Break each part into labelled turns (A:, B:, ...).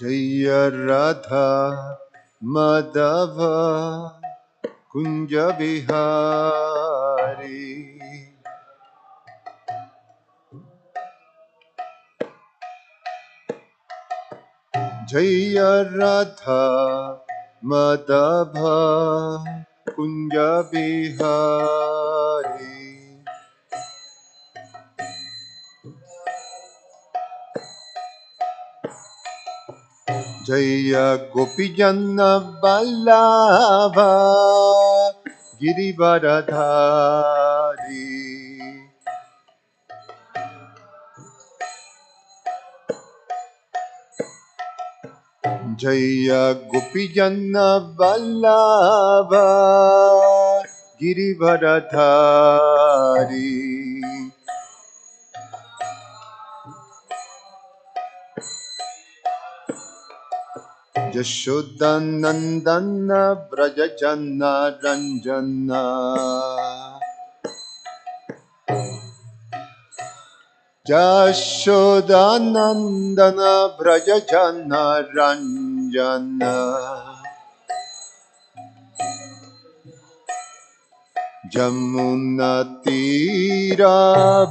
A: Jaya Radha Madhava Kunja Bihari. Jaya Radha Madhava Kunja Bihari. Jaya Gopijana Vallabha Girivaradhari. Jaya Gopijana Vallabha Girivaradhari. Jashodanandana Brajajana Ranjana. Jashodanandana Brajajana Ranjana. Jamuna Tira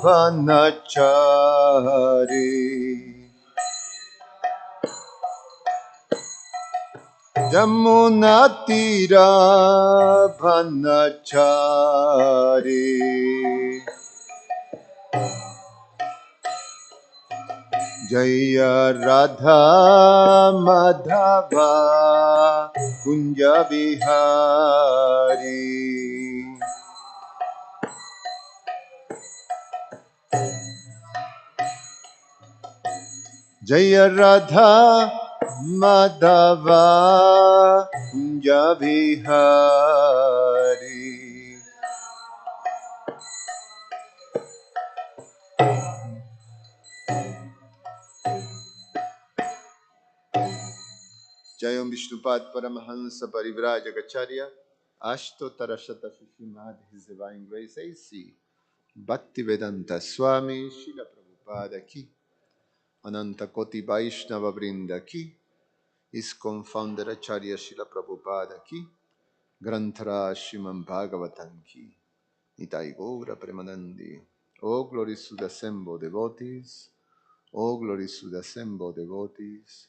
A: Vanachari. Jamuna Tira Vanachari. Jaya Radha Madhava Kunja Bihari. Jaya Radha Madhava Kunja Bihari. Jayam Vishnupad Paramahansa Parivrajagacharya Ashtotara Shata Shishimad His Divine Grace A.C. Bhaktivedanta Swami Srila Prabhupada Ki Ananta Koti Vaishnava Vrinda Ki ISKCON Founder Acharya Srila Prabhupada Ki Granthara Sriman Bhagavatam Ki Nitai Gaura Premanandi. Oh glories to the assembled devotees. Oh glories to the assembled devotees.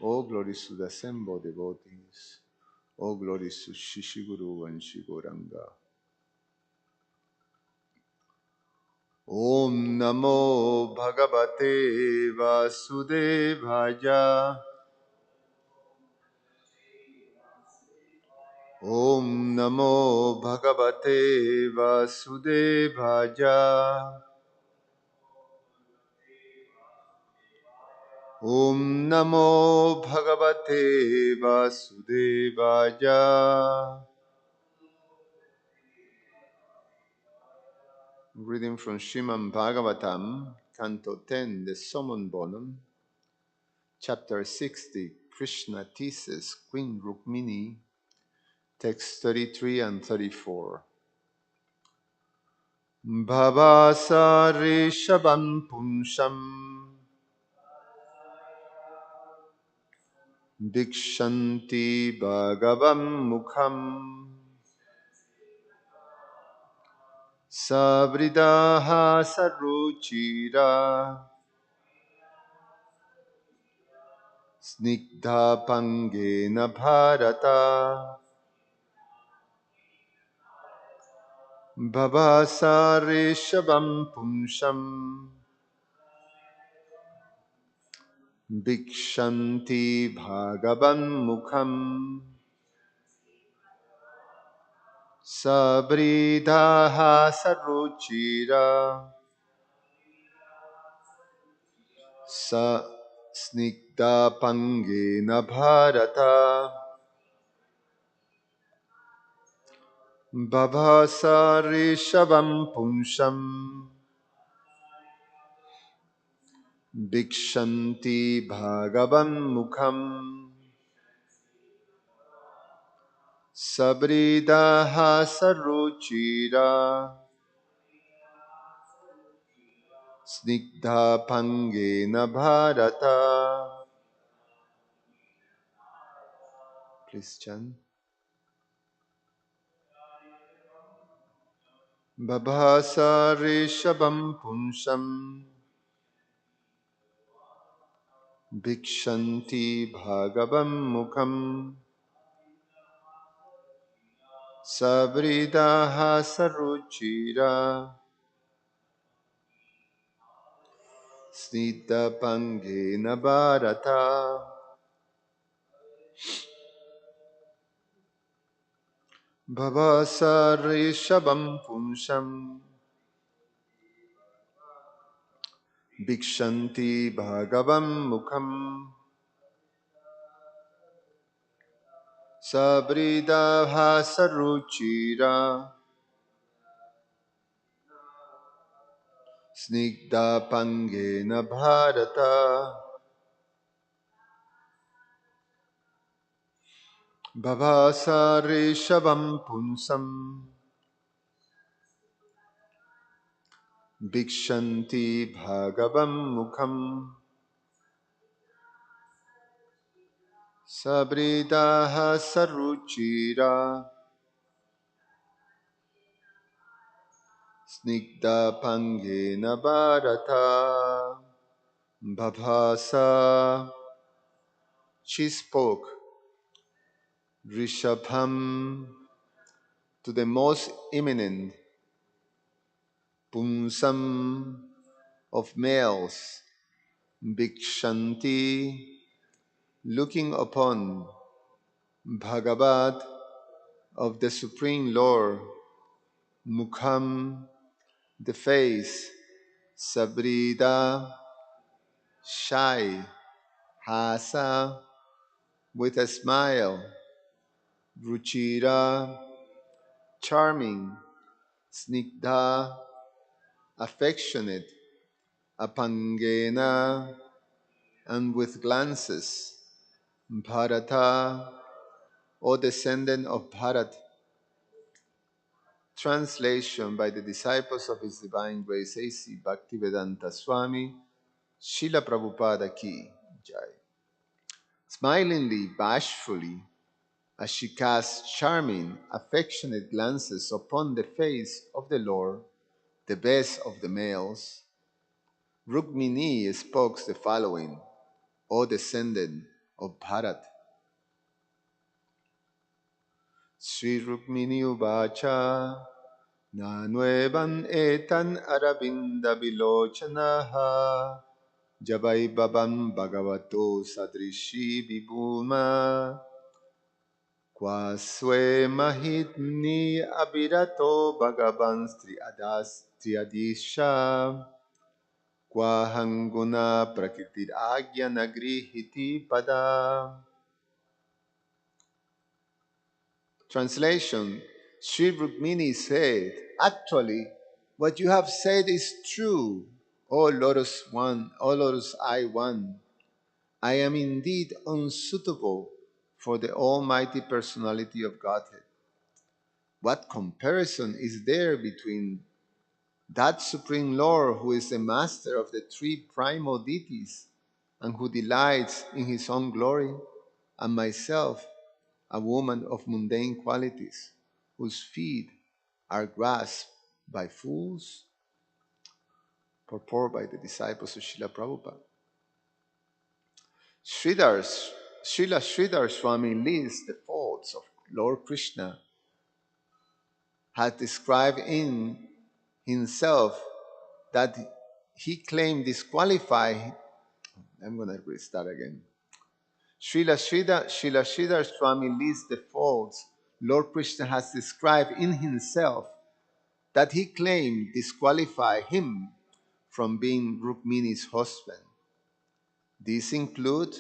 A: Oh glories to the assembled devotees. Oh glories to Shishiguru and Shiguranga. Om Namo Bhagavate Vasudevaya. Om Namo Bhagavate Vasudevaya. Om Namo Bhagavate Vasudevaya. Reading from Srimad Bhagavatam, Canto 10, the Summon Bonum, Chapter 60, Krishna teases Queen Rukmini, text 33 and 34. Bhavasare Shabam Punsham Dikshanti Bhagavam Mukham Savridaha Saruchira Snigdha Pangena Bharata Bhavasare Shabam Punsham Dikshanti Bhagavan Mukham Sabridaha Saruchira Sa Snigdha Pangena Bharata Bhavasare Shavam Punsham Dikshanti Bhagavan Mukham Sabridaha Saruchira Snigdha Pangena Bharata Please chant. Babhasa Rishabam Punsam Bhikshanti Bhagavam Mukham Sabridaha Saruchira Snita Pangena Bharata Babhasa Rishabam Punsam Bhikshanti Bhagavam Mukham Sabridaha Saruchira Snigdha Pangena Bharata Babhasa Rishabam Punsam Bhikshanti Bhagavam Mukham Sabridaha Saruchira Snigdha Pangena Bharata Babhasa. She spoke Rishabham to the most eminent Punsam of males, Bhikshanti, looking upon Bhagavat of the Supreme Lord, Mukham, the face, Sabrida, shy, Hasa, with a smile, Ruchira, charming, Snigdha, affectionate, Apangena, and with glances, Bharata, O descendant of Bharat. Translation by the disciples of His Divine Grace A.C. Bhaktivedanta Swami, Srila Prabhupada Ki Jai. Smilingly, bashfully, as she cast charming, affectionate glances upon the face of the Lord, the best of the males, Rukmini spoke the following, O descendant of Bharat. Sri Rukmini Uvacha Nanuevan etan aravinda bilochanaha Jabai babam bhagavato sadrishi vibhuma Kwaswe mahitni abirato bhagavan triadisha Kwahanguna prakritir agya nagrihiti pada. Translation. Sri Rukmini said, actually, what you have said is true, O Lotus One, O Lotus Eye One. I am indeed unsuitable for the Almighty Personality of Godhead. What comparison is there between that Supreme Lord who is the master of the three primal deities and who delights in his own glory, and myself, a woman of mundane qualities, whose feet are grasped by fools? Purport by the disciples of Srila Prabhupada. Srila Sridhar Swami lists the faults of Lord Krishna, had described in himself that he claimed disqualify. I'm going to restart again. Srila Sridhar Swami lists the faults Lord Krishna has described in himself that he claimed disqualify him from being Rukmini's husband. These include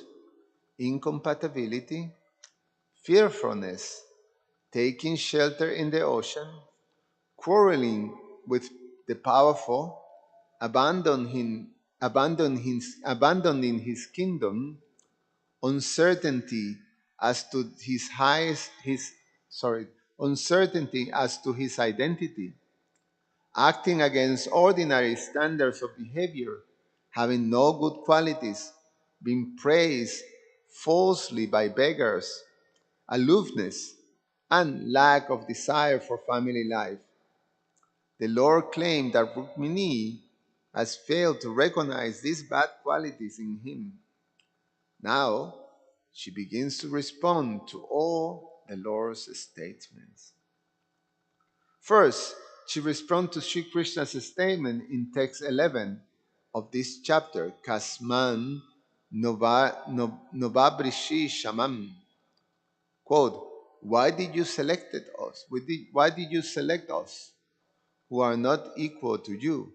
A: incompatibility, fearfulness, taking shelter in the ocean, quarreling with the powerful, abandoning his kingdom, uncertainty as to uncertainty as to his identity, acting against ordinary standards of behavior, having no good qualities, being praised falsely by beggars, aloofness, and lack of desire for family life. The Lord claimed that Rukmini has failed to recognize these bad qualities in him. Now, she begins to respond to all the Lord's statements. First, she responds to Sri Krishna's statement in text 11 of this chapter, Kasman Novabrishi Shamam. Quote, why did you select us? Why did you select us who are not equal to you?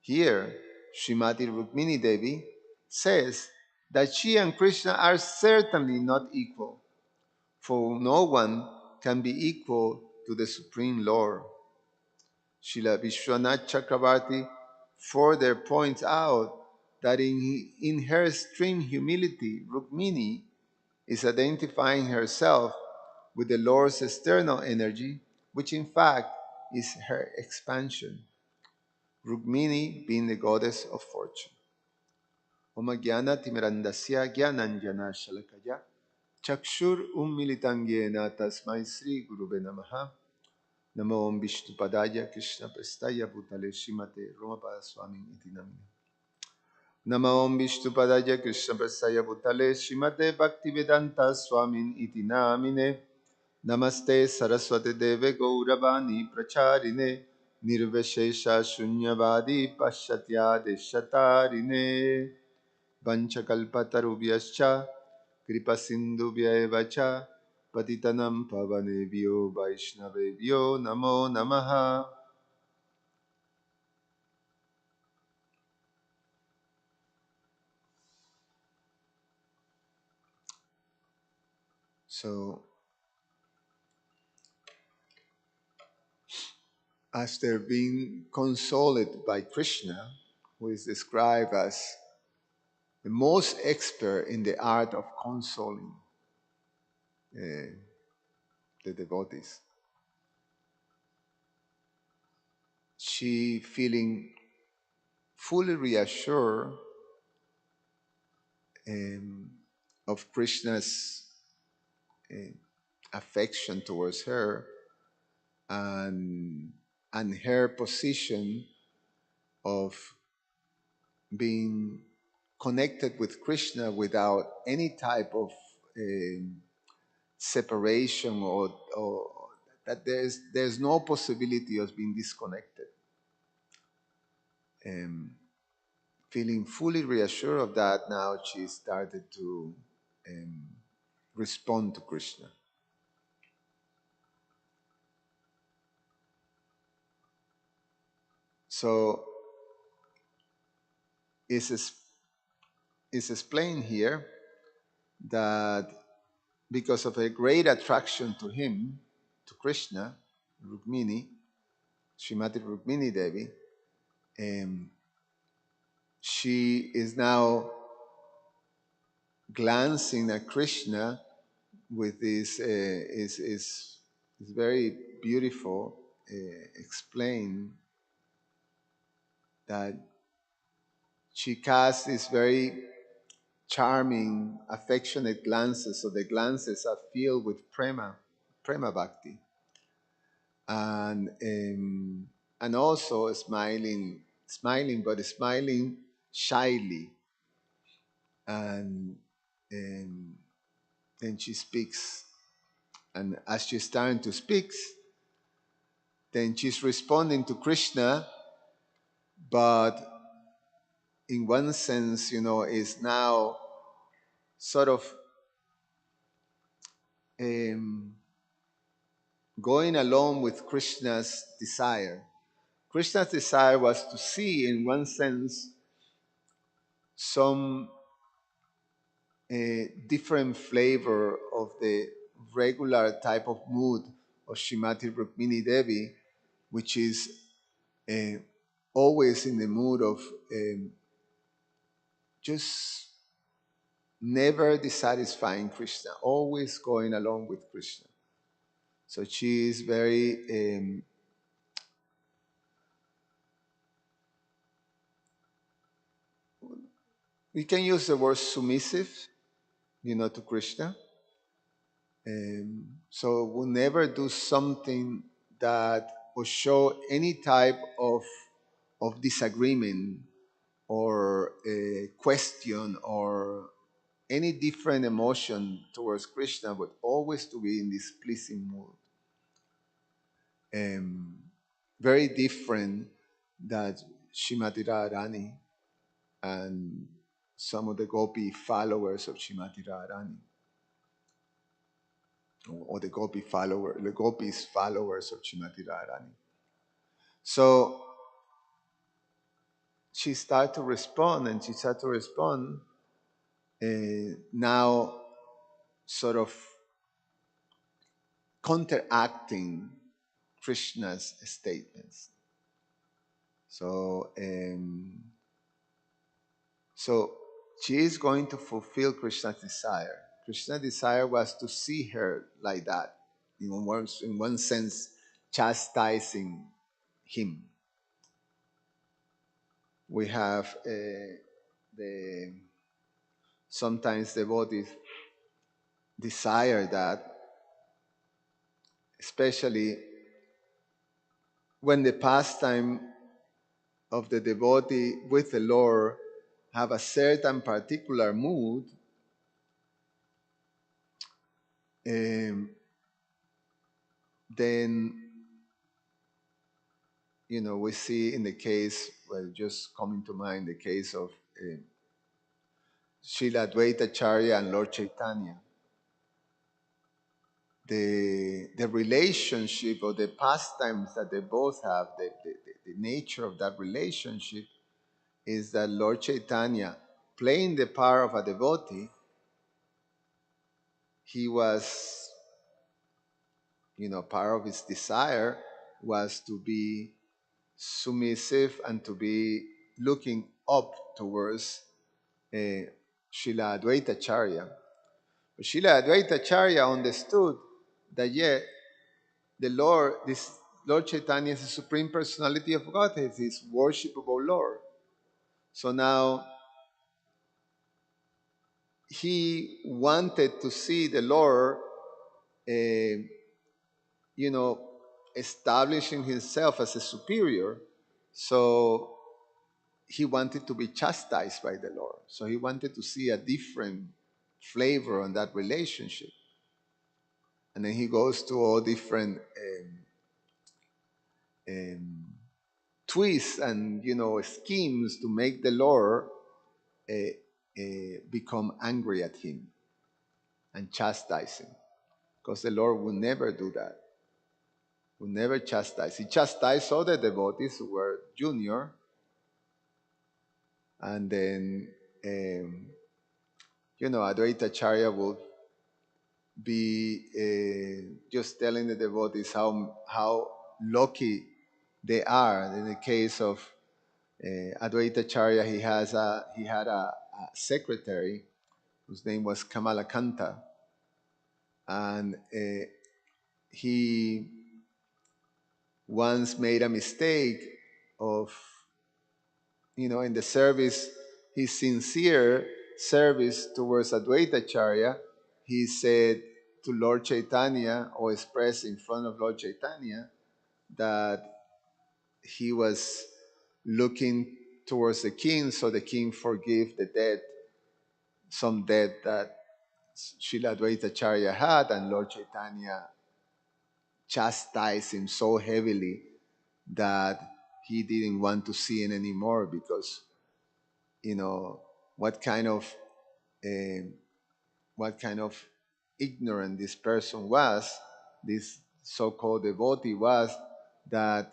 A: Here, Srimati Rukmini Devi says that she and Krishna are certainly not equal, for no one can be equal to the Supreme Lord. Srila Vishwanath Chakravarti further points out that in her extreme humility, Rukmini is identifying herself with the Lord's external energy, which in fact is her expansion. Rukmini being the goddess of fortune. Om Jnana Timirandasya Jnananjana Shalakaya Chakshur Ummilitangena Tasmai Sri Gurube Namaha Namo Om Vishnupadaya Krishna Prestaya Bhutale Shrimate Romapada Swami Iti Namine Namo Om Vishnupadaya Krishna Prestaya Bhutale Shrimate Bhaktivedanta Swami Iti Namine Namaste Saraswati Deve Gauravani Pracharine Nirveshesha Shunyavadi Pashatya Deshatarine Vanchakalpatarubhyascha Kripasindubhya cha Patitanam Pavanebhyo Vaishnavebhyo Namo Namaha. So, after being consoled by Krishna, who is described as the most expert in the art of consoling uh, the devotees, she feeling fully reassured um, of Krishna's uh, affection towards her and, and her position of being connected with Krishna without any type of um, separation or that there's no possibility of being disconnected. Um, Feeling fully reassured of that, now she started to um, respond to Krishna. So it's explained here that because of a great attraction to him, to Krishna, Rukmini, Srimati Rukmini Devi, um, she is now glancing at Krishna with this is very beautiful. Explain that she casts these very charming, affectionate glances. So the glances are filled with prema bhakti, and also smiling, but smiling shyly. And um, then she speaks, and as she's starting to speak, then she's responding to Krishna, but in one sense, is now sort of um, going along with Krishna's desire. Krishna's desire was to see, in one sense, some different flavor of the regular type of mood of Srimati Rukmini Devi, which is uh, always in the mood of just never dissatisfying Krishna, always going along with Krishna. So she is very, we can use the word submissive, to Krishna. So we'll never do something that will show any type of disagreement or a question or any different emotion towards Krishna, but always to be in this pleasing mood. Um, Very different that Shrimati Radharani and some of the Gopi followers of Shrimati Radharani, or the Gopis followers of Shrimati Radharani. So she started to respond, and she started to respond now, sort of counteracting Krishna's statements. So, so she is going to fulfill Krishna's desire. Krishna's desire was to see her like that, in one sense, chastising him. We have the sometimes devotees desire that, especially when the pastime of the devotee with the Lord have a certain particular mood, um, then we see in the case, well, just coming to mind the case of Srila Advaita Acharya and Lord Chaitanya. The relationship or the pastimes that they both have, the nature of that relationship is that Lord Chaitanya, playing the part of a devotee, he was, part of his desire was to be submissive and to be looking up towards uh, Srila Advaita Acharya. But Srila Advaita Acharya understood that, yeah, this Lord Chaitanya is the Supreme Personality of Godhead, His worshipable Lord. So now he wanted to see the Lord, uh, establishing himself as a superior. So he wanted to be chastised by the Lord. So he wanted to see a different flavor on that relationship. And then he goes to all different um, twists and schemes to make the Lord become angry at him and chastise him. Because the Lord will never do that. Will never chastise. He chastised other devotees who were junior, and then Advaita Acharya will be just telling the devotees how lucky they are. In the case of Advaita Acharya, he had a secretary whose name was Kamalakanta, and he once made a mistake of, in the service, his sincere service towards Advaita Acharya. He said to Lord Chaitanya, or expressed in front of Lord Chaitanya, that he was looking towards the king, so the king forgive the debt, some debt that Srila Advaita Acharya had, and Lord Chaitanya chastised him so heavily that he didn't want to see it anymore, because what kind of uh, what kind of ignorant this person was, this so-called devotee was, that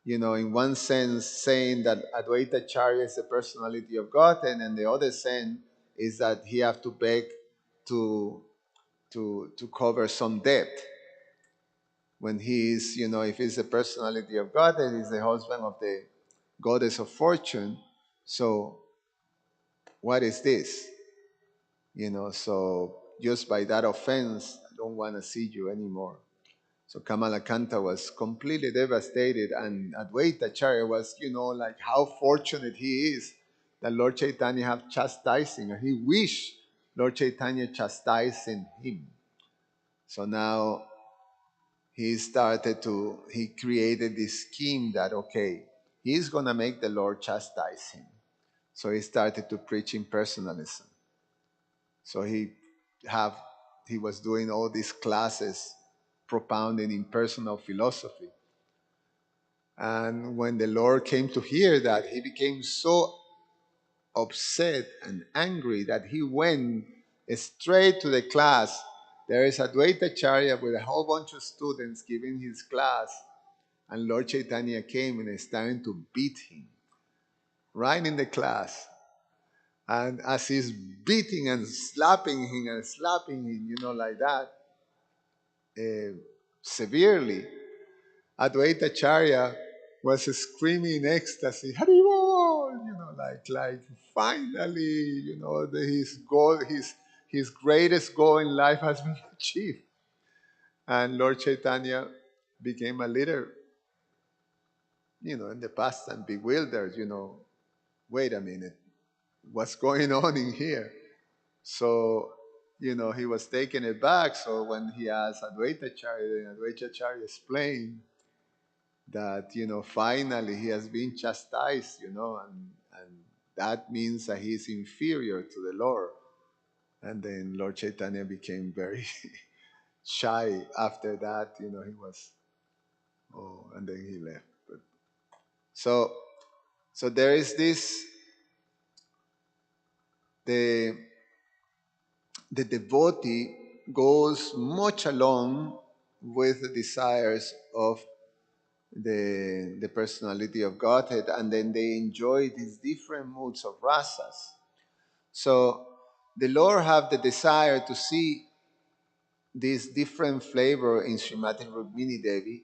A: in one sense saying that Advaita Acharya is the personality of God, and in the other sense is that he have to beg to to cover some debt, when he is, if he's the personality of God and he's the husband of the goddess of fortune. So what is this? So just by that offense, I don't want to see you anymore. So Kamalakanta was completely devastated, and Advaita Acharya was, like how fortunate he is that Lord Chaitanya have chastising, or he wished Lord Chaitanya chastising him. So now he created this scheme that, okay, he's going to make the Lord chastise him. So he started to preach impersonalism. So have he was doing all these classes propounding impersonal philosophy. And when the Lord came to hear that, he became so upset and angry that he went straight to the class. There is a Dvaitacharya with a whole bunch of students giving his class, and Lord Chaitanya came and started to beat him right in the class. And as he's beating and slapping him, like that, uh, severely, Advaitacharya was screaming in ecstasy, Haribol, like finally, his goal, his greatest goal in life has been achieved. And Lord Chaitanya became a little, in the past and bewildered, wait a minute, what's going on in here? So, he was taken aback. So when he asked Advaitacharya, Advaitacharya explained that, finally he has been chastised, and that means that he's inferior to the Lord. And then Lord Chaitanya became very shy after that. He was, oh, and then he left. But, so, so there is this, the, the devotee goes much along with the desires of the personality of Godhead, and then they enjoy these different moods of rasas. So the Lord have the desire to see this different flavor in Srimati Rukmini Devi,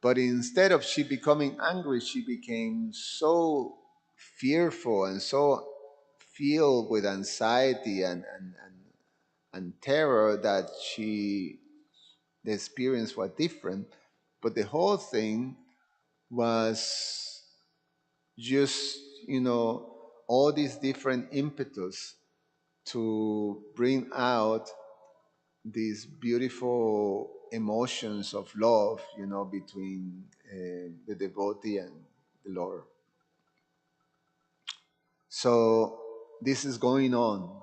A: but instead of she becoming angry, she became so fearful and so filled with anxiety and terror that the experience was different. But the whole thing was just, all these different impetus to bring out these beautiful emotions of love, between the devotee and the Lord. So this is going on.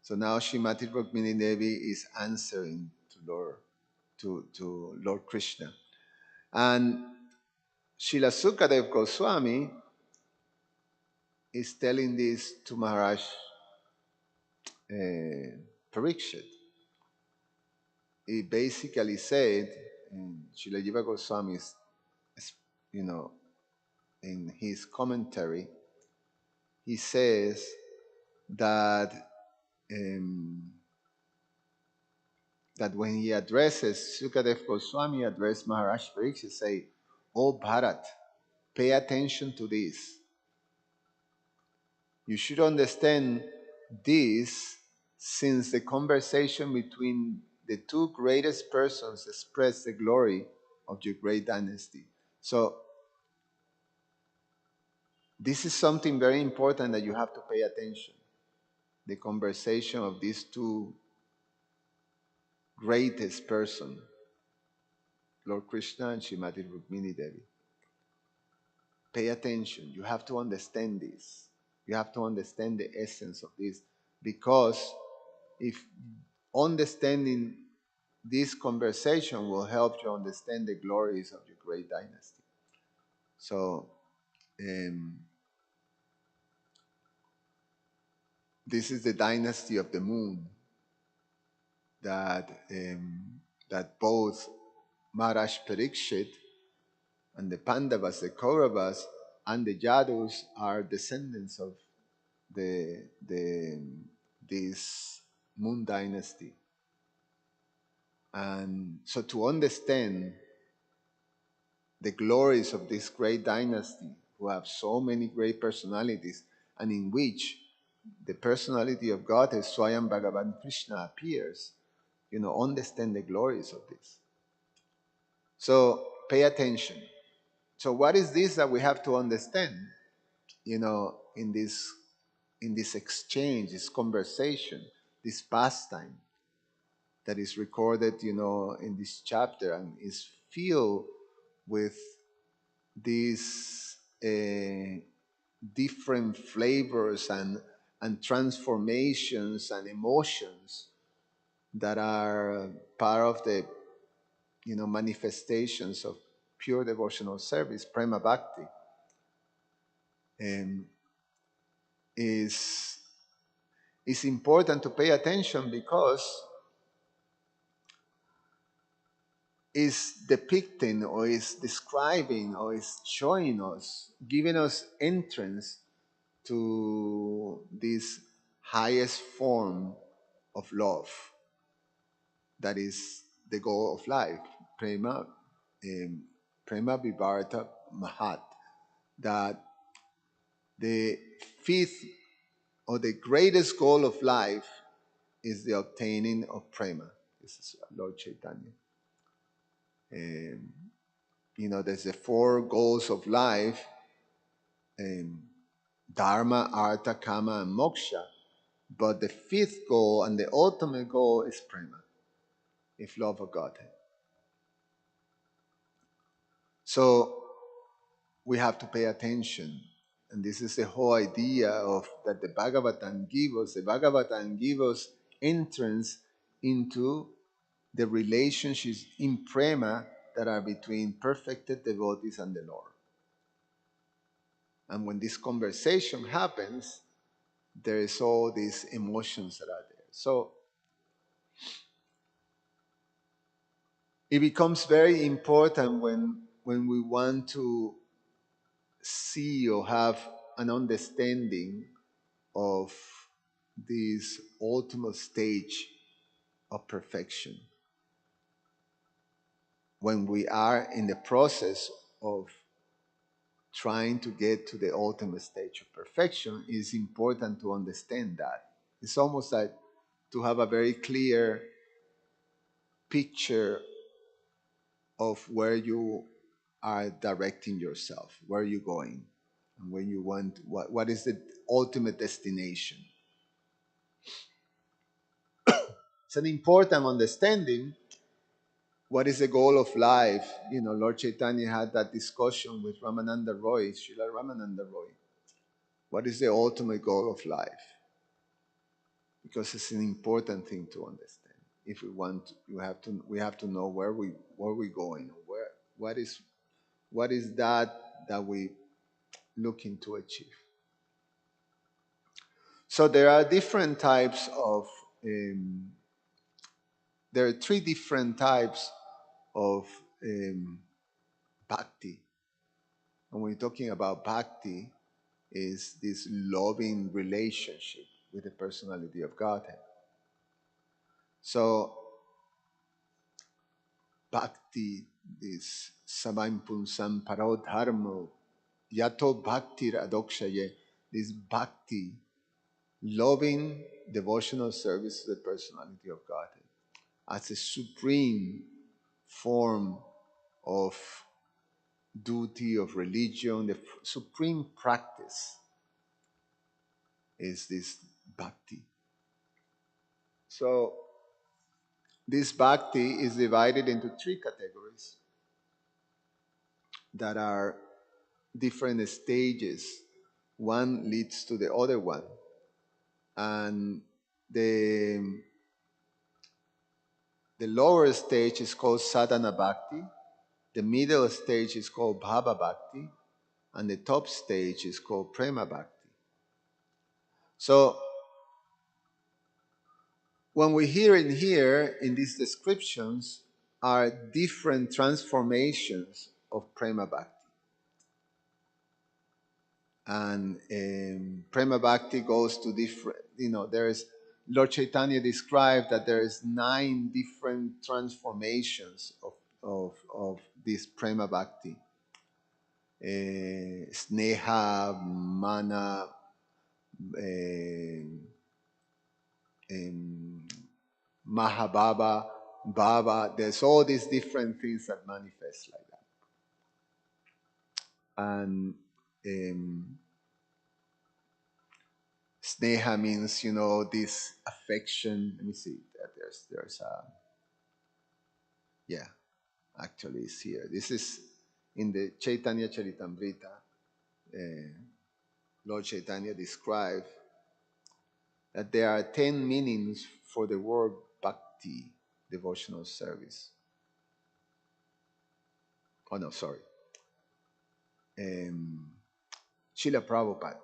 A: So now Srimati Rukmini Devi is answering to Lord Krishna. And Srila Sukadev Goswami is telling this to Maharaj Parikshit. He basically said, Srila Jiva Goswami, you know, in his commentary, he says that that when he addresses, Sukadev Goswami addressed Maharaj Pariksit, say, "Oh Bharat, pay attention to this. You should understand this, since the conversation between the two greatest persons express the glory of your great dynasty." So this is something very important that you have to pay attention. The conversation of these two greatest persons, Lord Krishna and Srimati Rukmini Devi. Pay attention. You have to understand this. You have to understand the essence of this, because if understanding this conversation will help you understand the glories of your great dynasty. So, this is the dynasty of the moon that that both Maharaj Parikshit and the Pandavas, the Kauravas, and the Yadus are descendants of the this moon dynasty. And so to understand the glories of this great dynasty, who have so many great personalities, and in which the personality of God as Swayam Bhagavan Krishna appears, understand the glories of this. So pay attention. So what is this that we have to understand, in this exchange, this conversation, this pastime? that is recorded, in this chapter, and is filled with these different flavors and transformations and emotions that are part of the manifestations of pure devotional service, prema bhakti, um, is is important to pay attention because is depicting or is describing or is showing us, giving us entrance to this highest form of love that is the goal of life, prema, prema vivarta mahat, that the fifth or the greatest goal of life is the obtaining of prema. This is Lord Chaitanya. Um, there's the four goals of life: um, dharma, artha, kama, and moksha. But the fifth goal and the ultimate goal is prema, if love of Godhead. So we have to pay attention. And this is the whole idea of that the Bhagavatam gives us. The Bhagavatam gives us entrance into the relationships in prema that are between perfected devotees and the Lord. And when this conversation happens, there is all these emotions that are there. So it becomes very important when we want to see or have an understanding of this ultimate stage of perfection. When we are in the process of trying to get to the ultimate stage of perfection, it's important to understand that. It's almost like to have a very clear picture of where you are directing yourself, where you're going, and when you want, what is the ultimate destination. It's an important understanding. What is the goal of life? Lord Chaitanya had that discussion with Ramananda Roy, Srila Ramananda Roy. What is the ultimate goal of life? Because it's an important thing to understand. If we want, we have to know where we're going, what is that we looking to achieve. So there are different types of. There are three different types of bhakti. And when we're talking about bhakti, is this loving relationship with the personality of Godhead. So bhakti, this sabaim punsam parodharmo, yato bhakti adokshaye, this bhakti, loving devotional service to the personality of Godhead as a supreme form of duty, of religion, the supreme practice is this bhakti. So this bhakti is divided into three categories that are different stages. One leads to the other one. And the lower stage is called sadhana bhakti, the middle stage is called bhava bhakti, and the top stage is called prema bhakti. So when we hear in these descriptions are different transformations of prema bhakti. And prema bhakti goes to different, there's Lord Chaitanya described that there is 9 different transformations of this prema bhakti. Sneha, mana, mahabhava, bhava. There's all these different things that manifest like that. And sneha means, this affection. Let me see. There's yeah, actually it's here. This is in the Chaitanya Charitamrita. Uh, Lord Chaitanya described that there are 10 meanings for the word bhakti, devotional service. Oh no, sorry. Um, Srila Prabhupada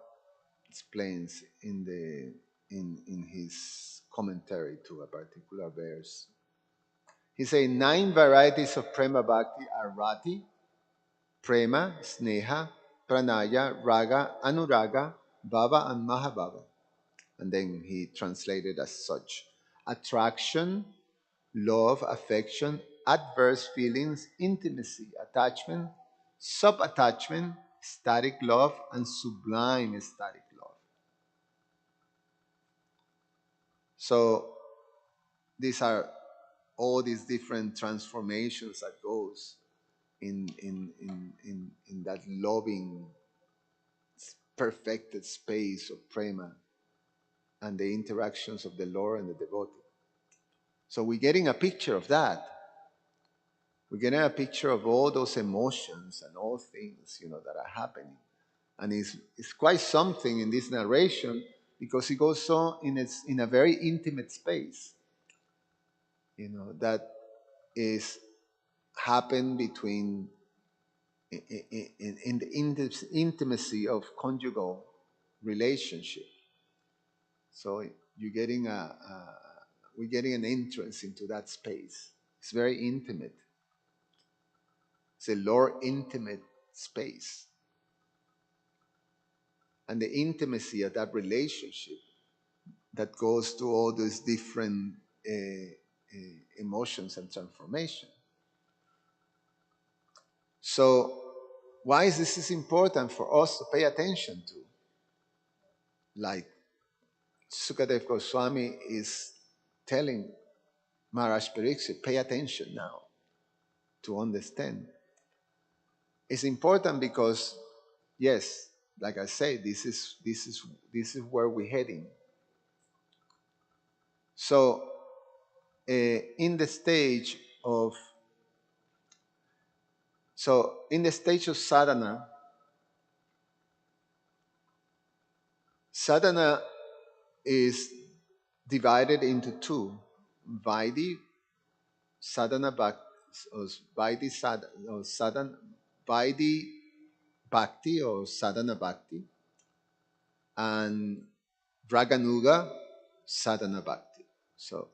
A: explains in his commentary to a particular verse. He says 9 varieties of prema bhakti are rati, prema, sneha, pranaya, raga, anuraga, bhava, and mahabhava. And then he translated as such: attraction, love, affection, adverse feelings, intimacy, attachment, sub-attachment, static love, and sublime static love. So these are all these different transformations that goes in that loving, perfected space of prema and the interactions of the Lord and the devotee. So we're getting a picture of that. We're getting a picture of all those emotions and all things, that are happening. And it's quite something in this narration because it goes on in a very intimate space, that is happened between in the intimacy of conjugal relationship. So you're getting we're getting an entrance into that space. It's very intimate. It's a Lord intimate space. And the intimacy of that relationship that goes to all those different emotions and transformation. So why is this is important for us to pay attention to? Like Sukadev Goswami is telling Maharaj Pariksit, pay attention now to understand. It's important because, yes, like I say, this is where we're heading. So, in the stage of sadhana, sadhana is divided into two: Vaidhi sadhana bhakti, or sadhana, Vaidhi bhakti or sadhana bhakti, and Raganuga sadhana bhakti. So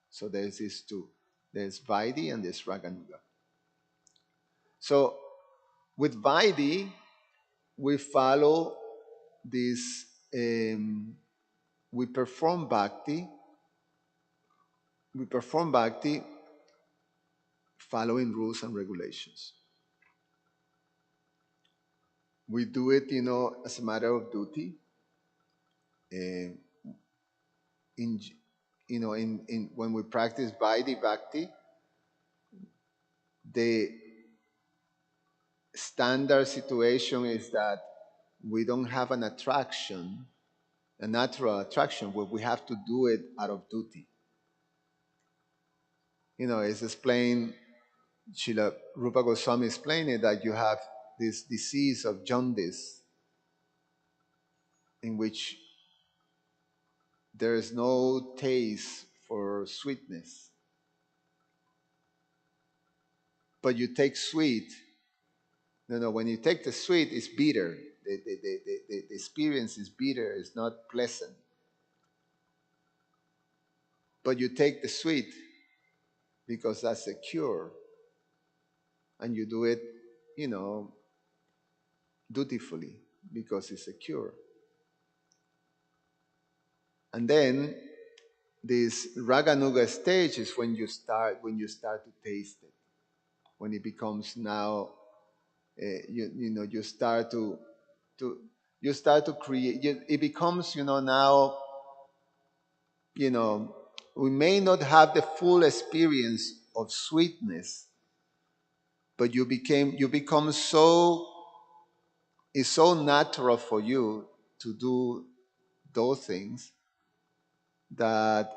A: so there's these two. There's Vaidhi and there's Raganuga. So with Vaidhi, we follow this. We perform bhakti. We perform bhakti following rules and regulations. We do it, as a matter of duty. Uh, in when we practice Vaidhi bhakti, the standard situation is that we don't have an attraction, a natural attraction, where we have to do it out of duty. It's explained, Srila Rupa Goswami explained it, that you have this disease of jaundice in which there is no taste for sweetness. But you take sweet. No, when you take the sweet, it's bitter. The experience is bitter, it's not pleasant. But you take the sweet because that's a cure. And you do it, dutifully because it's a cure. And then this Raganuga stage is when you start to taste it. When it becomes now, you start to create. It becomes, now, we may not have the full experience of sweetness, but you become so. It's so natural for you to do those things that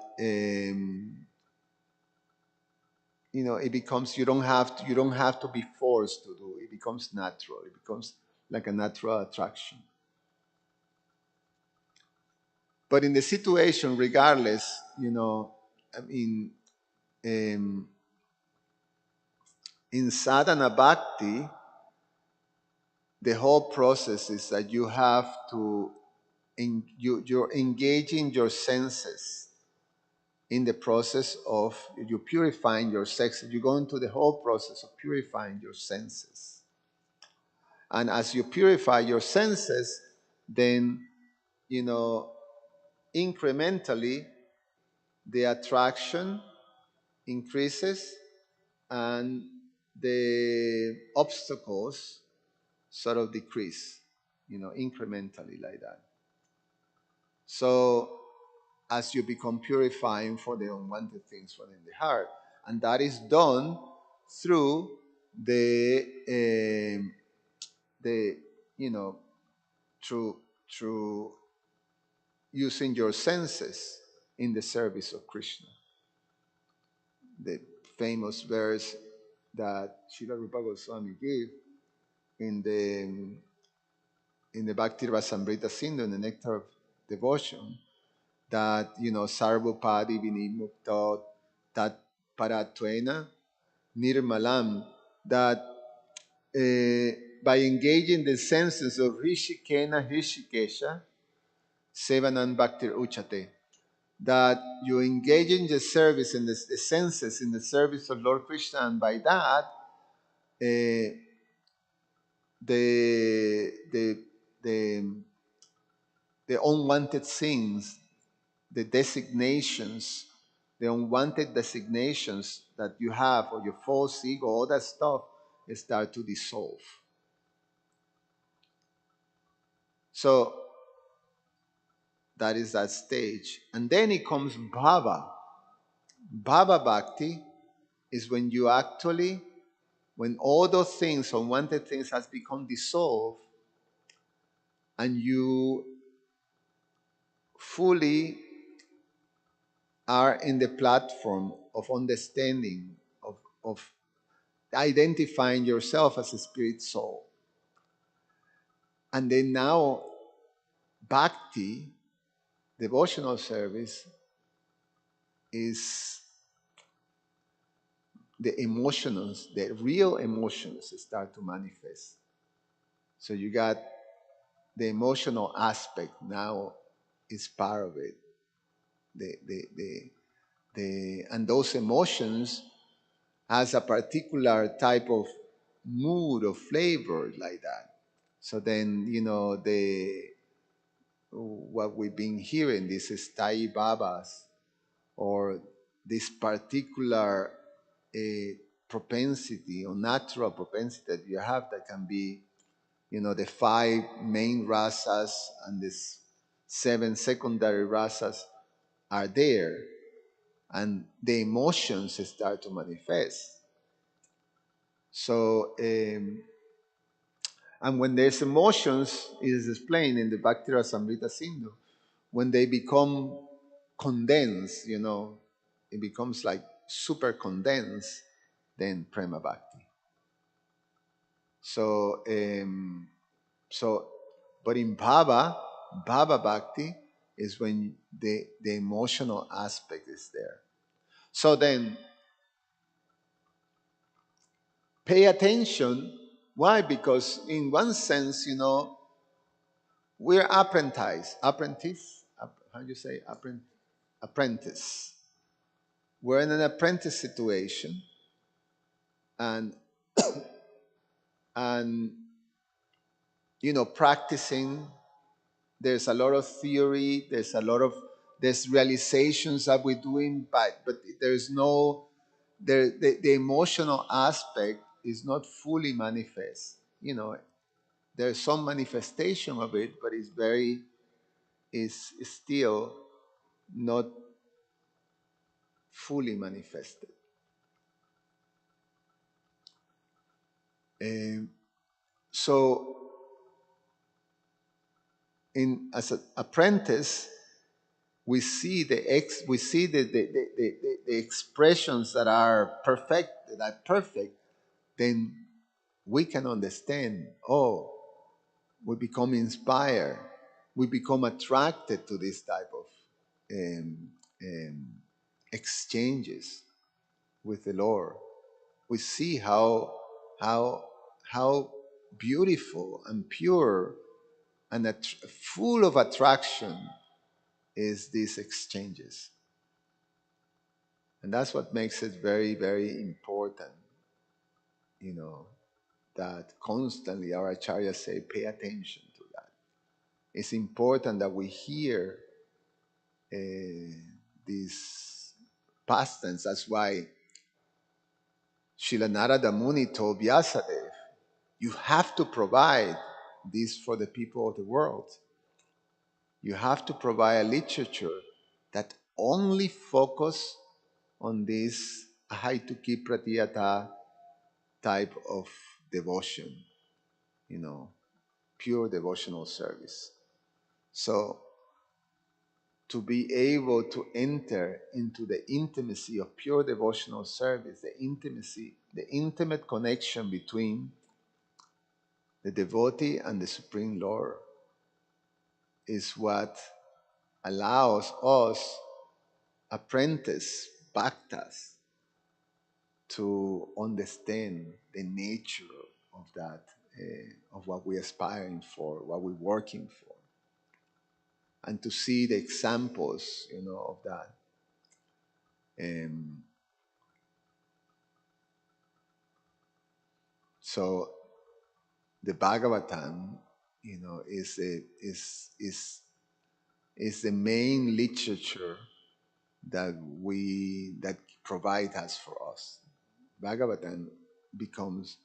A: it becomes, you don't have to be forced to do. It becomes natural. It becomes like a natural attraction. But in the situation, regardless, I mean, um, in sadhana bhakti, the whole process is that you have to, you're engaging your senses in the process of you purifying your sex. You go into the whole process of purifying your senses. And as you purify your senses, then, incrementally, the attraction increases and the obstacles sort of decrease, incrementally like that. So as you become purifying for the unwanted things within the heart, and that is done through the through through using your senses in the service of Krishna. The famous verse that Srila Rupa Goswami gave in the Bhakti Rasamrita Sindhu, in the Nectar of Devotion, that, Sarvopadi Vinimukta Tat Paratwena Nirmalam, that by engaging the senses of Rishikena Rishikesha, Sevanan Bhaktir Uchate, that you engage in the service in the senses in the service of Lord Krishna, and by that the the the the unwanted things, the designations, the unwanted designations that you have, or your false ego, all that stuff start to dissolve. So that is that stage. And then it comes bhava. Bhava bhakti is when you actually, when all those things, unwanted things, has become dissolved, and you fully are in the platform of understanding, of identifying yourself as a spirit soul. And then now, bhakti, devotional service, is the emotions, the real emotions start to manifest. So you got the emotional aspect now is part of it. And those emotions has a particular type of mood or flavor like that. So then, what we've been hearing, this is Thai Babas, or this particular propensity or natural propensity that you have, that can be, the 5 main rasas and the 7 secondary rasas are there, and the emotions start to manifest. So, and when there's emotions, it is explained in the Bhakti Rasamrita Sindhu, when they become condensed, it becomes like super condensed, then Prema Bhakti. So, but in Bhava Bhakti is when the emotional aspect is there. So then, pay attention. Why? Because in one sense, we're apprentice. How do you say apprentice? We're in an apprentice situation, and and practicing. There's a lot of theory. There's realizations that we're doing, but there's no the emotional aspect is not fully manifest. There's some manifestation of it, but is still not fully manifested. So, as an apprentice, we see the expressions that are perfect, then we can understand. Oh, we become inspired. We become attracted to this type of um, um, exchanges with the Lord. We see how how beautiful and pure and full of attraction is these exchanges, and that's what makes it very, very important. You know that constantly our acharyas say, pay attention to that. It's important that we hear these past tense. That's why Srila Narada Muni told Vyasadeva, you have to provide this for the people of the world. You have to provide a literature that only focus on this ahaituki pratiyata type of devotion, you know, pure devotional service. So to be able to enter into the intimacy of pure devotional service, the intimate connection between the devotee and the Supreme Lord is what allows us, apprentice bhaktas, to understand the nature of that, of what we're aspiring for, what we're working for, and to see the examples, of that. Um, so the Bhagavatam, is the main literature that provide us for us. Bhagavatam becomes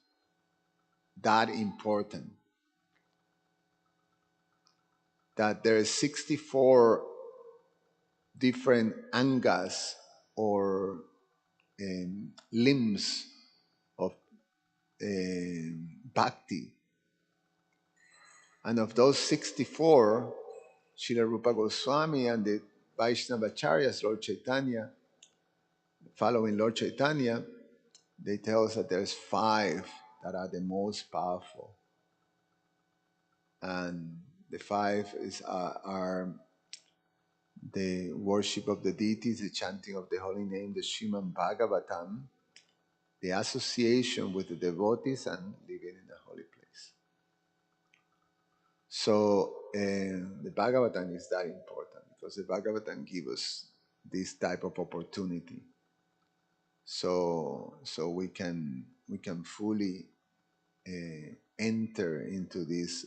A: that important that there are 64 different angas or limbs of bhakti. And of those 64, Srila Rupa Goswami and the Vaishnavacharyas, Lord Chaitanya, following Lord Chaitanya, they tell us that there's 5 that are the most powerful. And the 5 are the worship of the deities, the chanting of the holy name, the Srimad Bhagavatam, the association with the devotees, and living in the holy place. So the Bhagavatam is that important because the Bhagavatam gives us this type of opportunity. So we can fully enter into this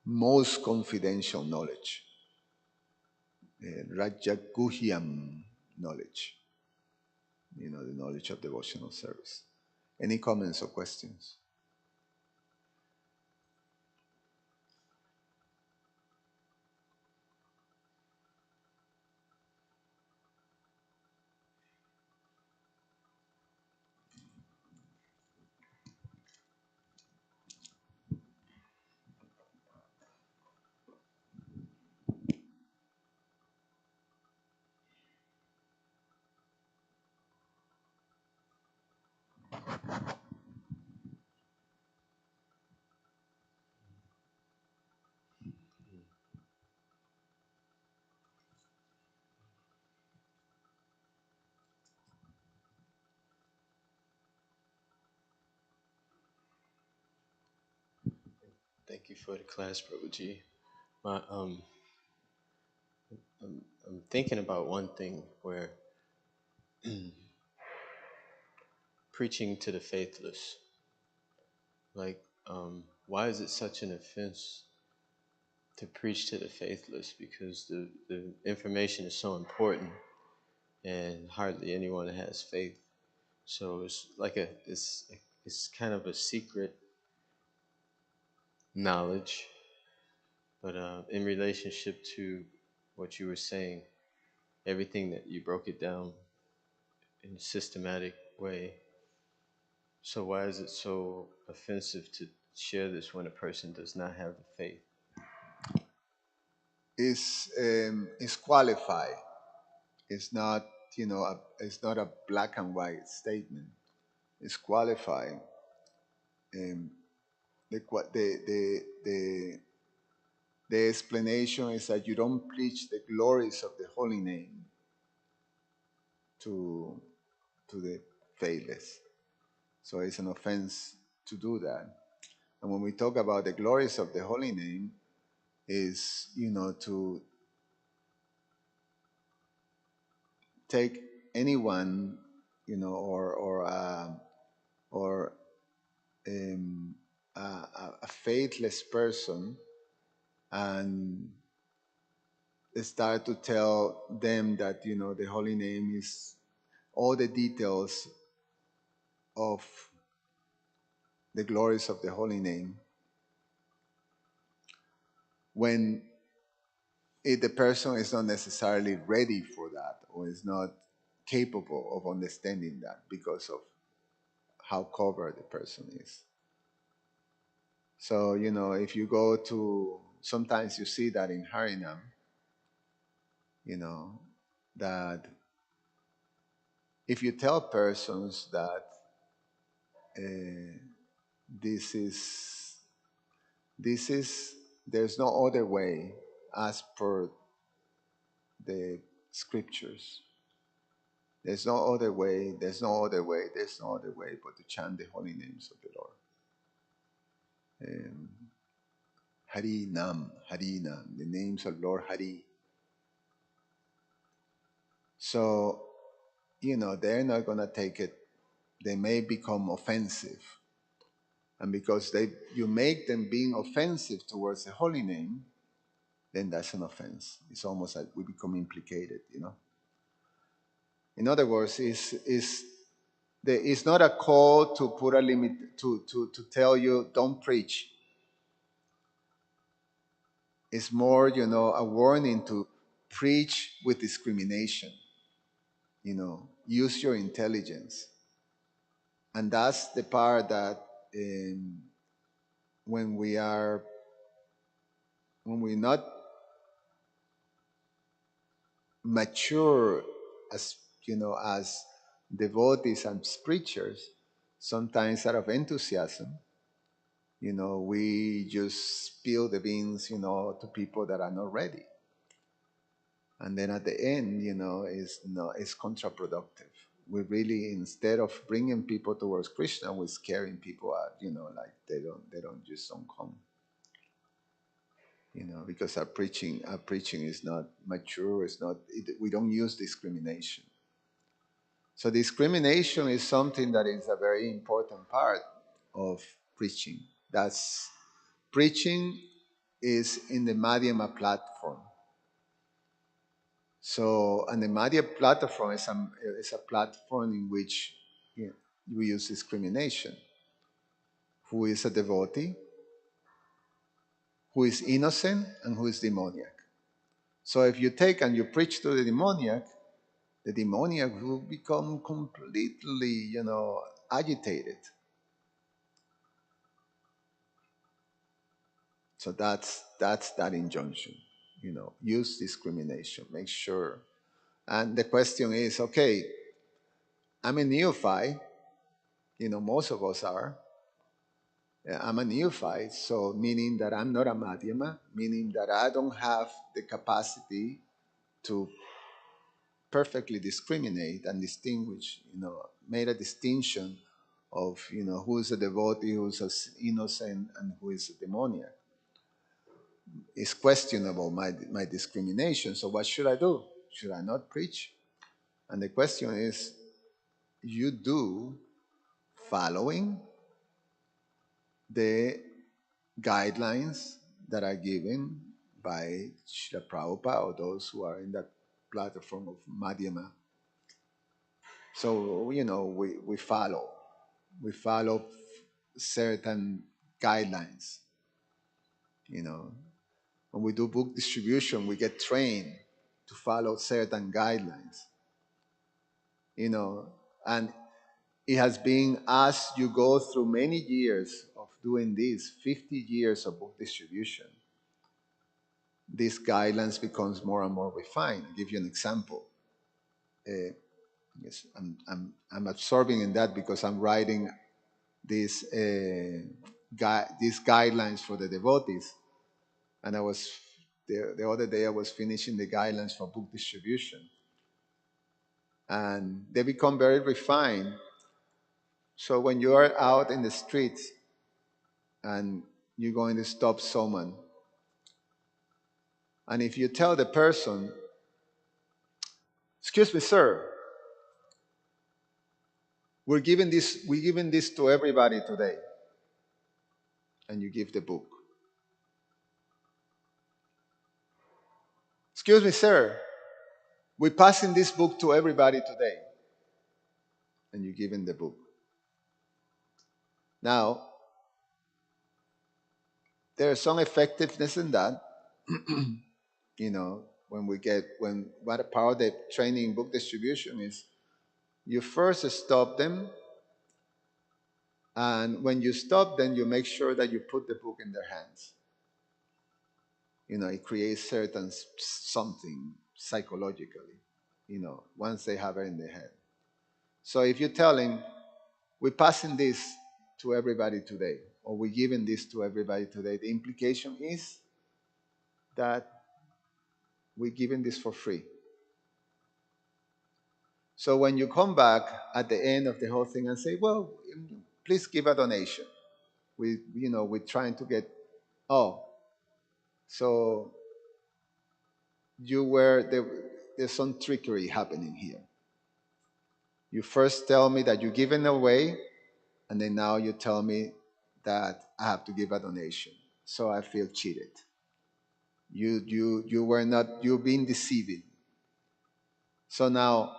A: most confidential knowledge, Rajaguhyam knowledge, the knowledge of devotional service. Any comments or questions?
B: Thank you for the class, Prabhuji. I'm thinking about one thing where preaching to the faithless, like, why is it such an offense to preach to the faithless? Because the information is so important and hardly anyone has faith. So it's like it's kind of a secret knowledge, but in relationship to what you were saying, everything that you broke it down in a systematic way. So why is it so offensive to share this when a person does not have the faith?
A: is qualified. It's not, it's not a black and white statement. It's qualified. Um, the explanation is that you don't preach the glories of the holy name to the faithless. So it's an offense to do that. And when we talk about the glories of the holy name, is to take anyone, or um, a faithless person, and start to tell them that the holy name is all the details of the glories of the holy name, when the person is not necessarily ready for that, or is not capable of understanding that because of how covered the person is. So, if you go to, sometimes you see that in Harinam, you know, that if you tell persons that uh, this is, this is, there's no other way as per the scriptures. There's no other way, there's no other way, there's no other way but to chant the holy names of the Lord. Um, Hari Nam, the names of Lord Hari. So, they're not going to take it. They may become offensive. And because you make them being offensive towards the holy name, then that's an offense. It's almost like we become implicated. In other words, it's not a call to put a limit, to tell you don't preach. It's more, a warning to preach with discrimination. Use your intelligence. And that's the part that when we are, when we're not mature as, as devotees and preachers, sometimes out of enthusiasm, we just spill the beans, to people that are not ready. And then at the end, it's counterproductive. We really, instead of bringing people towards Krishna, we're scaring people out, like they don't just don't come. Because our preaching is not mature. We don't use discrimination. So discrimination is something that is a very important part of preaching. That's preaching is in the Madhyama platform. So, and the Madhya platform is a platform in which we use discrimination. Who is a devotee, who is innocent, and who is demoniac. So if you take and you preach to the demoniac will become completely, agitated. So that's that injunction. Use discrimination. Make sure. And the question is, okay, I'm a neophyte. Most of us are. I'm a neophyte, so meaning that I'm not a madhyama, meaning that I don't have the capacity to perfectly discriminate and distinguish, made a distinction of, who is a devotee, who is innocent, and who is a demoniac. It's questionable, my discrimination. So what should I do? Should I not preach? And the question is, you do following the guidelines that are given by Srila Prabhupada or those who are in that platform of Madhyama. So, we follow. We follow certain guidelines. When we do book distribution, we get trained to follow certain guidelines. And it has been, as you go through many years of doing this, 50 years of book distribution, these guidelines becomes more and more refined. I'll give you an example. Uh, yes, I'm absorbing in that because I'm writing these these guidelines for the devotees, and I was the other day I was finishing the guidelines for book distribution, and they become very refined. So when you are out in the streets and you're going to stop someone, and if you tell the person, "Excuse me, sir, we're giving this to everybody today," and you give the book. "Excuse me, sir, we're passing this book to everybody today," and you give him the book. Now, there's some effectiveness in that. When what a part of the training book distribution is, you first stop them, and when you stop them, you make sure that you put the book in their hands. It creates certain something psychologically, once they have it in their hand. So if you tell him, "We're passing this to everybody today," or "We're giving this to everybody today," the implication is that we're giving this for free. So when you come back at the end of the whole thing and say, "Well, please give a donation," we're trying to get, "Oh, so there's some trickery happening here. You first tell me that you're giving away, and then now you tell me that I have to give a donation. So I feel cheated. You were not, you've been deceiving." So now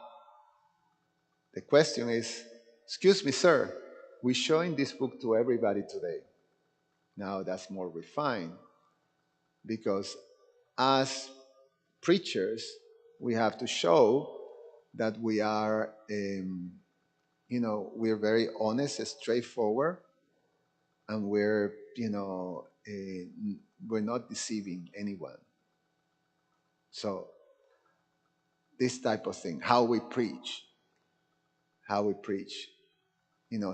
A: the question is, "Excuse me, sir, we're showing this book to everybody today." Now that's more refined, because as preachers, we have to show that we are, we're very honest, straightforward, and we're not deceiving anyone. So this type of thing, how we preach,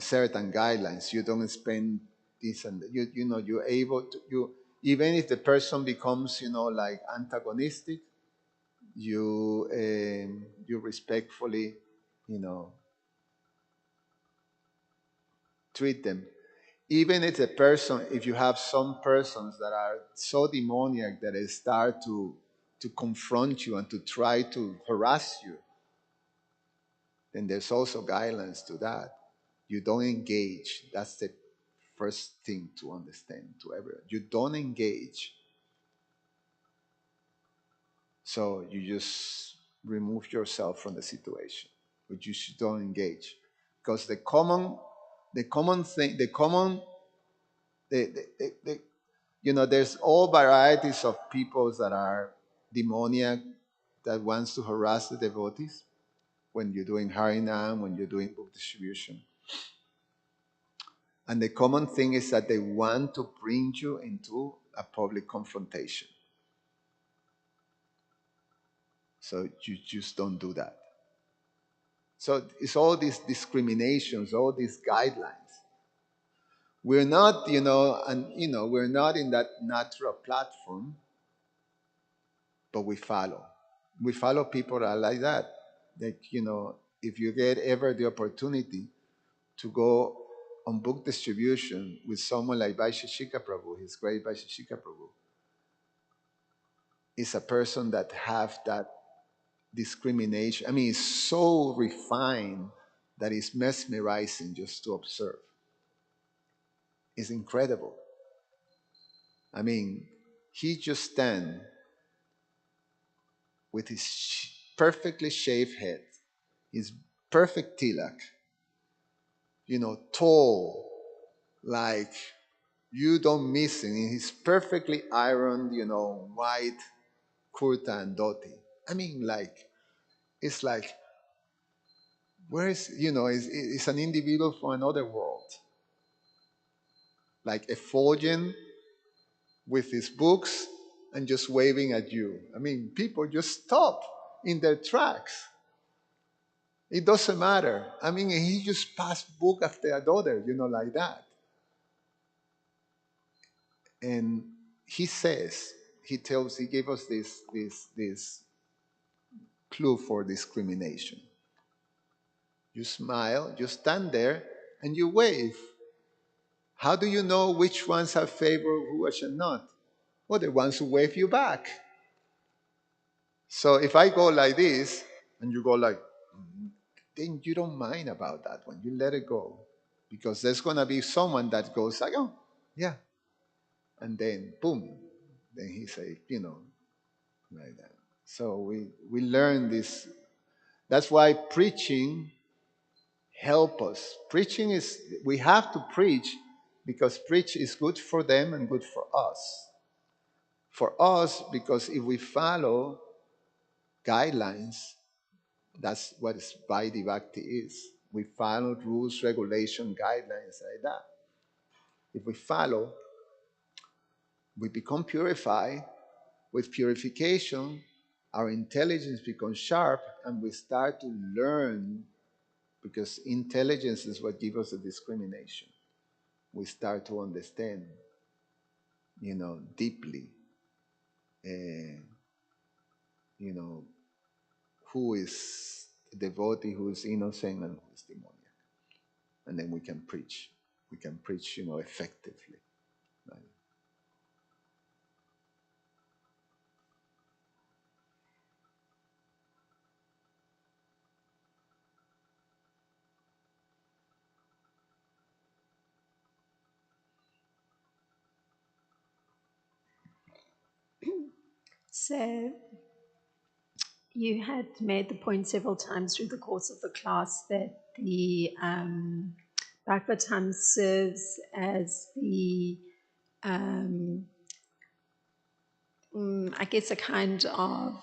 A: certain guidelines. You don't spend this and that. You're able to, even if the person becomes, like antagonistic, you respectfully, you know, treat them. Even if you have some persons that are so demoniac that they start to confront you and to try to harass you, then there's also guidelines to that. You don't engage. That's the first thing to understand to everyone. You don't engage. So you just remove yourself from the situation. But you should don't engage. Because the common thing, the there's all varieties of peoples that are demoniac, that wants to harass the devotees when you're doing Harinam, when you're doing book distribution. And the common thing is that they want to bring you into a public confrontation. So you just don't do that. So it's all these discriminations, all these guidelines. We're not, we're not in that natural platform, but we follow. We follow people that are like that. Like, if you get ever the opportunity to go on book distribution with someone like Vaisheshika Prabhu, his great Vaisheshika Prabhu, is a person that have that discrimination. I mean, it's so refined that it's mesmerizing just to observe. It's incredible. I mean, he just stand with his perfectly shaved head, his perfect tilak, tall, like you don't miss him in his perfectly ironed, white kurta and dhoti. I mean, it's like, where is, it's an individual from another world, like effulgent with his books, and just waving at you. I mean, people just stop in their tracks. It doesn't matter. I mean, he just passed book after another, like that. And he says, he gave us this clue for discrimination. You smile, you stand there, and you wave. How do you know which ones are favored, who are not? Well, the ones who wave you back. So if I go like this, and you go like, then you don't mind about that one. You let it go. Because there's going to be someone that goes like, oh, yeah. And then, boom. Then he say, like that. So we learn this. That's why preaching help us. Preaching is, we have to preach because preach is good for them and good for us. For us, because if we follow guidelines, that's what Vaidhi Bhakti is. We follow rules, regulation, guidelines like that. If we follow, we become purified. With purification, our intelligence becomes sharp and we start to learn because intelligence is what gives us the discrimination. We start to understand, deeply, uh, you know, who is devotee, who is innocent, and who is demoniac. And then we can preach. We can preach, effectively. Right?
C: So you had made the point several times through the course of the class that the Bhagavatam serves as the, I guess, a kind of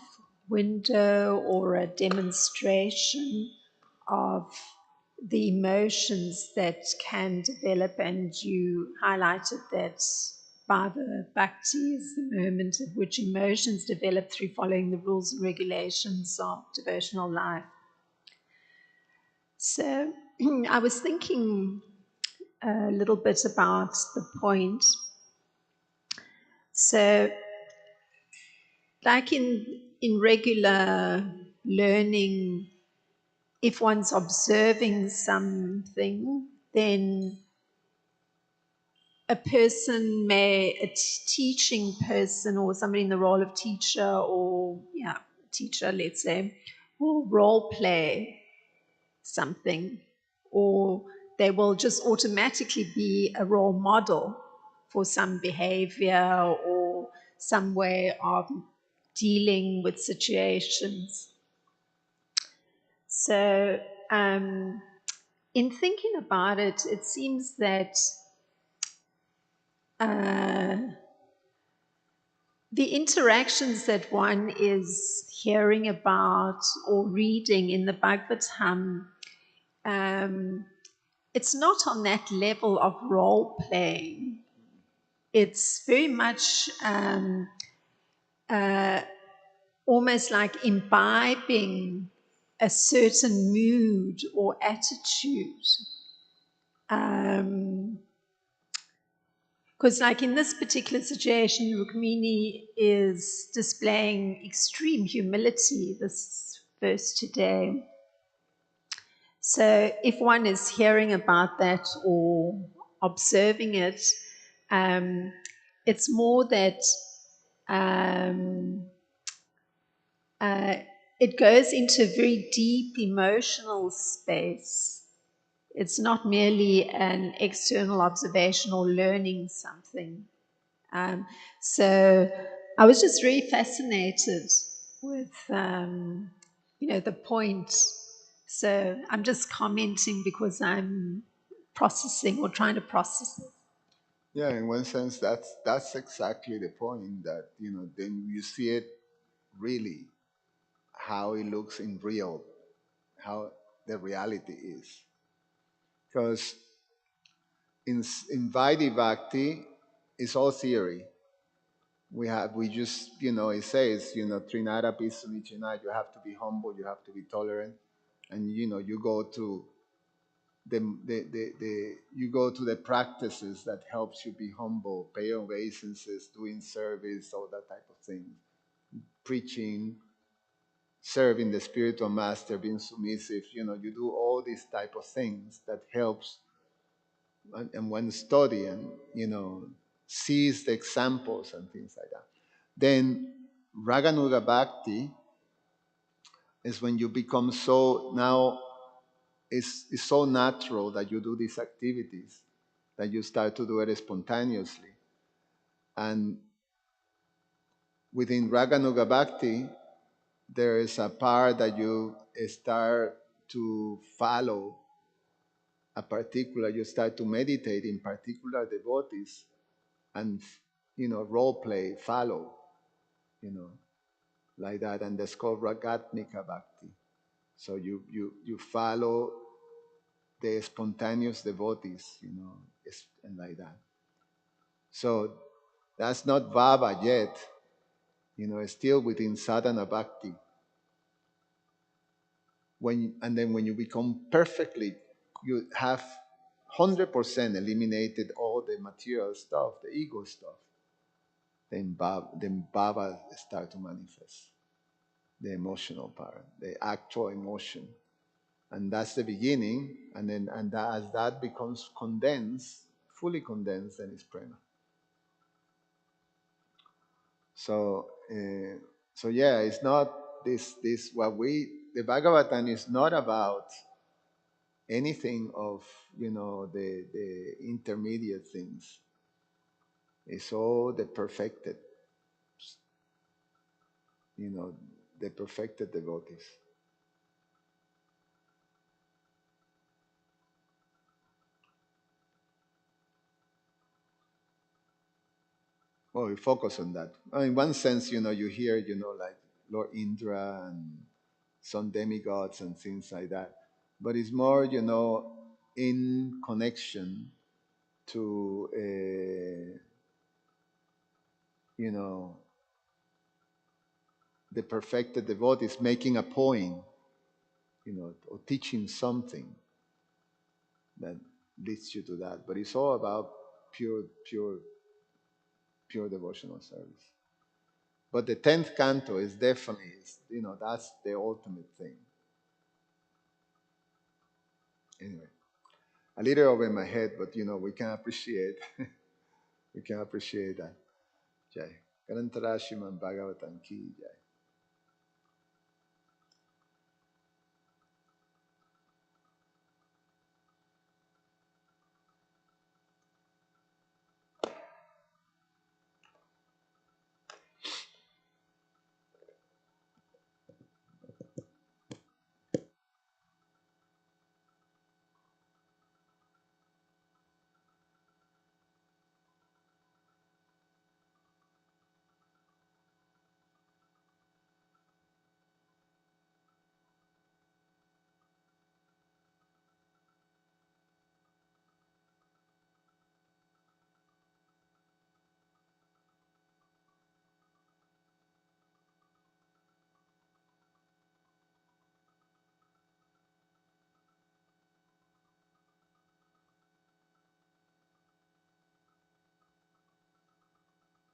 C: window or a demonstration of the emotions that can develop, and you highlighted that Bhava Bhakti is the moment at which emotions develop through following the rules and regulations of devotional life. So I was thinking a little bit about the point. So, like in regular learning, if one's observing something, then a person a teaching person or somebody in the role of teacher or, teacher, let's say, will role play something, or they will just automatically be a role model for some behavior or some way of dealing with situations. So, in thinking about it, it seems that the interactions that one is hearing about or reading in the Bhagavatam, it's not on that level of role playing. It's very much almost like imbibing a certain mood or attitude. Because, like in this particular situation, Rukmini is displaying extreme humility this verse today. So, if one is hearing about that or observing it, it's more that it goes into a very deep emotional space. It's not merely an external observation or learning something. So I was just really fascinated with, the point. So I'm just commenting because I'm processing or trying to process it.
A: Yeah, in one sense, that's exactly the point. That then you see it really how it looks in real, how the reality is. Because in Vaidhi Bhakti, it's all theory. we just, it says, Trinara Pisunichina, you have to be humble, you have to be tolerant. And, you go to you go to the practices that helps you be humble, pay obeisances, doing service, all that type of thing. Preaching, serving the spiritual master, being submissive, you do all these type of things that helps, and when study and, sees the examples and things like that. Then Raganuga Bhakti is when you become so, now it's so natural that you do these activities that you start to do it spontaneously. And within Raganuga Bhakti, there is a part that you start to follow you start to meditate in particular devotees and, role play, follow, you know, like that. And that's called Ragatmika Bhakti. So you follow the spontaneous devotees, and like that. So that's not Bhava yet, it's still within sadhana bhakti. And then when you become perfectly, you have 100% eliminated all the material stuff, the ego stuff, then Bhava start to manifest, the emotional part, the actual emotion. And that's the beginning, as that becomes condensed, fully condensed, then it's prema. So, so yeah, it's not this what we the Bhagavatam is not about anything of the intermediate things. It's all the perfected, the perfected devotees. Well, we focus on that. In one sense, you hear, like Lord Indra and some demigods and things like that. But it's more, in connection to, you know, the perfected devotees making a point, or teaching something that leads you to that. But it's all about pure, pure, pure devotional service. But the 10th canto is definitely, that's the ultimate thing. Anyway, a little over my head, but we can appreciate, we can appreciate that. Jai. Karantara Bhagavatam Ki Jai.